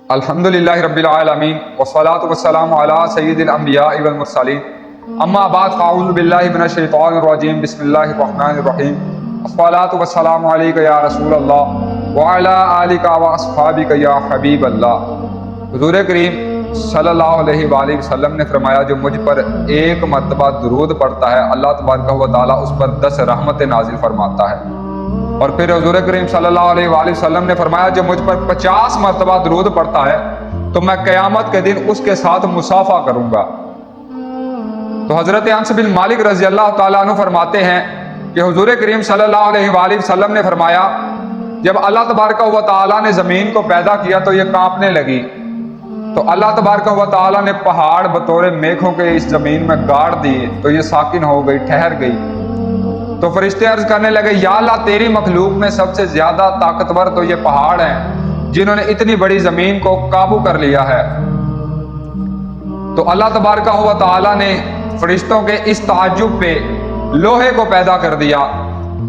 الحمدللہ رب العالمین والصلاة والسلام علی سید الانبیاء والمرسلین اما بعد فاعوذ باللہ من الشیطان الرجیم بسم اللہ الرحمن الرحیم الصلاة والسلام علیک یا رسول اللہ وعلی آلک واصحابک یا حبیب اللہ۔ حضور کریم صلی اللہ علیہ وآلہ وسلم نے فرمایا جو مجھ پر ایک مرتبہ درود پڑھتا ہے اللہ تبارک و تعالیٰ اس پر 10 رحمتیں نازل فرماتا ہے۔ اور پھر حضور کریم صلی اللہ علیہ وآلہ وسلم نے فرمایا جو مجھ پر 50 مرتبہ درود پڑھتا ہے تو میں قیامت کے دن اس کے ساتھ مصافحہ کروں گا۔ تو حضرت انس بن مالک رضی اللہ تعالیٰ عنہ فرماتے ہیں کہ حضور کریم صلی اللہ علیہ وآلہ وسلم نے فرمایا جب اللہ تبارک و تعالیٰ نے زمین کو پیدا کیا تو یہ کانپنے لگی، تو اللہ تبارک و تعالیٰ نے پہاڑ بطور میخوں کے اس زمین میں گاڑ دیے تو یہ ساکن ہو گئی، ٹھہر گئی۔ تو فرشتے عرض کرنے لگے یا اللہ تیری مخلوق میں سب سے زیادہ طاقتور تو یہ پہاڑ ہیں جنہوں نے اتنی بڑی زمین کو قابو کر لیا ہے۔ تو اللہ تبارک و تعالیٰ نے فرشتوں کے اس تعجب پہ لوہے کو پیدا کر دیا۔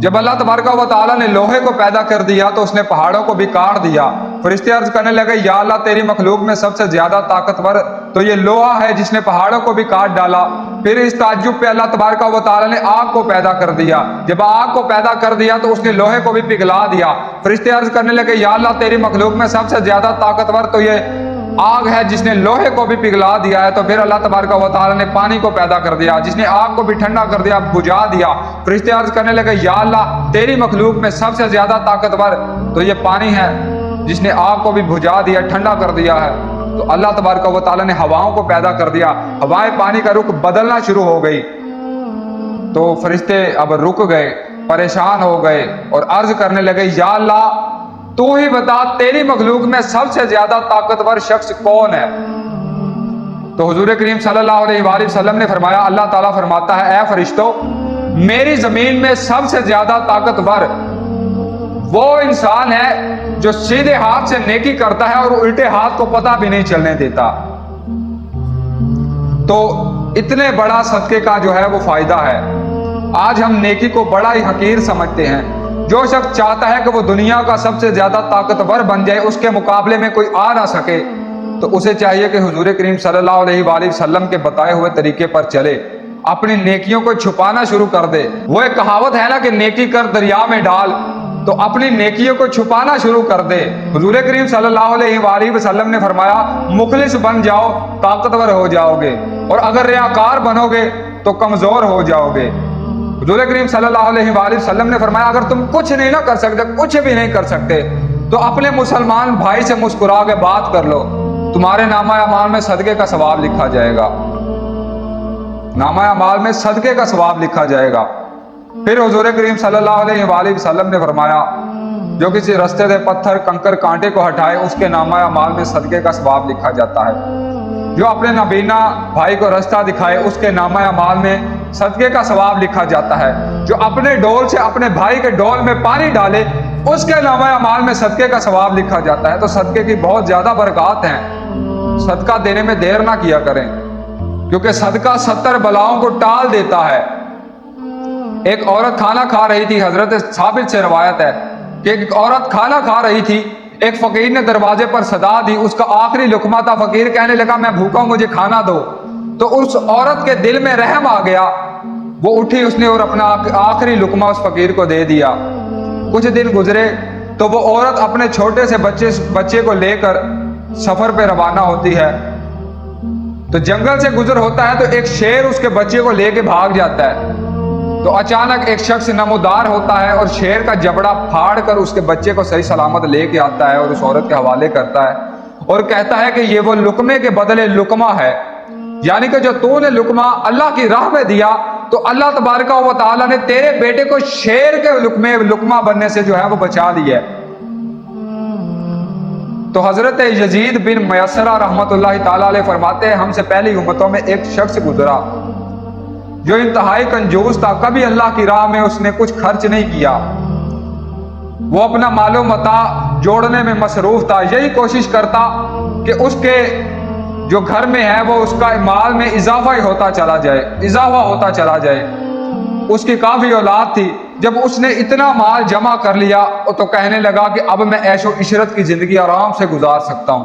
جب اللہ تبارک و تعالیٰ نے لوہے کو پیدا کر دیا تو اس نے پہاڑوں کو بھی کاٹ دیا۔ فرشتے عرض کرنے لگے یا اللہ تیری مخلوق میں سب سے زیادہ طاقتور تو یہ لوہا ہے جس نے پہاڑوں کو بھی کاٹ ڈالا۔ پھر اس تعجب پہ اللہ تبارک و تعالیٰ نے آگ کو پیدا کر دیا۔ جب آگ کو پیدا کر دیا تو اس نے لوہے کو بھی پگھلا دیا۔ فرشتے عرض کرنے لگے یا اللہ تیری مخلوق میں سب سے زیادہ طاقتور تو یہ آگ ہے جس نے لوہے کو بھی پگھلا دیا ہے۔ تو پھر اللہ تبارک و تعالیٰ نے پانی کو پیدا کر دیا جس نے آگ کو بھی ٹھنڈا کر دیا، بجھا دیا۔ فرشتے عرض کرنے لگے یا اللہ تیری مخلوق میں سب سے زیادہ طاقتور تو یہ پانی ہے جس نے آگ کو بھی بجھا دیا، ٹھنڈا کر دیا ہے۔ تو اللہ تبارک و تعالیٰ نے ہواؤں کو پیدا کر دیا، ہوائیں پانی کا رخ بدلنا شروع ہو گئی۔ تو فرشتے اب رک گئے، پریشان ہو گئے اور عرض کرنے لگے یا اللہ تو ہی بتا تیری مخلوق میں سب سے زیادہ طاقتور شخص کون ہے؟ تو حضور کریم صلی اللہ علیہ وآلہ وسلم نے فرمایا اللہ تعالیٰ فرماتا ہے اے فرشتوں میری زمین میں سب سے زیادہ طاقتور وہ انسان ہے جو سیدھے ہاتھ سے نیکی کرتا ہے اور الٹے ہاتھ کو پتہ بھی نہیں چلنے دیتا۔ تو اتنے بڑا صدقے کا جو ہے وہ فائدہ ہے۔ آج ہم نیکی کو بڑا ہی حقیر سمجھتے ہیں۔ جو شخص چاہتا ہے کہ وہ دنیا کا سب سے زیادہ طاقتور بن جائے، اس کے مقابلے میں کوئی آ نہ سکے، تو اسے چاہیے کہ حضور کریم صلی اللہ علیہ وآلہ وسلم کے بتائے ہوئے طریقے پر چلے، اپنی نیکیوں کو چھپانا شروع کر دے۔ وہ ایک کہاوت ہے نا کہ نیکی کر دریا میں ڈال، تو اپنی نیکیوں کو چھپانا شروع کر دے۔ حضور کریم صلی اللہ علیہ وآلہ وسلم نے فرمایا مخلص بن جاؤ طاقتور ہو جاؤ گے، اور اگر ریاکار بنو گے تو کمزور ہو جاؤ گے۔ حضور کریم صلی اللہ علیہ وآلہ وسلم نے فرمایا اگر تم کچھ نہیں نہ کر سکتے، کچھ بھی نہیں کر سکتے، تو اپنے مسلمان بھائی سے مسکرا کے بات کر لو، تمہارے نامہ اعمال میں صدقے کا ثواب لکھا جائے گا، نامہ اعمال میں صدقے کا ثواب لکھا جائے گا۔ پھر حضور کریم صلی اللہ علیہ وآلہ وسلم نے فرمایا جو کسی رستے سے پتھر کنکر کانٹے کو ہٹائے اس کے نامہ اعمال میں صدقے کا ثواب لکھا جاتا ہے۔ جو اپنے نابینا بھائی کو رستہ دکھائے اس کے نامہ اعمال میں صدقے کا ثواب لکھا جاتا ہے۔ جو اپنے ڈول سے اپنے بھائی کے ڈول میں پانی ڈالے اس کے نامہ اعمال میں صدقے کا ثواب لکھا جاتا ہے۔ تو صدقے کی بہت زیادہ برکات ہیں، صدقہ دینے میں دیر نہ کیا کریں، کیونکہ صدقہ 70 بلاؤں کو ٹال دیتا ہے۔ ایک عورت کھانا کھا رہی تھی، حضرت ثابت سے روایت ہے کہ ایک عورت کھانا کھا رہی تھی، ایک فقیر نے دروازے پر صدا دی، اس کا آخری لقمہ تھا، فقیر کہنے لگا میں بھوکا ہوں مجھے کھانا دو۔ تو اس عورت کے دل میں رحم آ گیا، وہ اٹھی اس نے اور اپنا آخری لقمہ اس فقیر کو دے دیا۔ کچھ دن گزرے تو وہ عورت اپنے چھوٹے سے بچے کو لے کر سفر پہ روانہ ہوتی ہے۔ تو جنگل سے گزر ہوتا ہے تو ایک شیر اس کے بچے کو لے کے بھاگ جاتا ہے۔ تو اچانک ایک شخص نمودار ہوتا ہے اور شیر کا جبڑا پھاڑ کر اس کے بچے کو صحیح سلامت لے کے آتا ہے اور اس عورت کے حوالے کرتا ہے اور کہتا ہے کہ یہ وہ لقمے کے بدلے لقمہ ہے، یعنی کہ جو تو نے لقمہ اللہ کی راہ میں دیا تو اللہ تبارک و تعالیٰ نے تیرے بیٹے کو شیر کے لقمہ بننے سے جو ہے وہ بچا لیا ہے۔ تو حضرت یزید بن میسرہ رحمۃ اللہ تعالیٰ علیہ فرماتے ہیں ہم سے پہلی امتوں میں ایک شخص گزرا جو انتہائی کنجوس تھا، کبھی اللہ کی راہ میں اس نے کچھ خرچ نہیں کیا، وہ اپنا مال و متاع جوڑنے میں مصروف تھا، یہی کوشش کرتا کہ اس کے جو گھر میں ہے وہ اس کا مال میں اضافہ ہوتا چلا جائے۔ اس کی کافی اولاد تھی، جب اس نے اتنا مال جمع کر لیا تو کہنے لگا کہ اب میں عیش و عشرت کی زندگی آرام سے گزار سکتا ہوں۔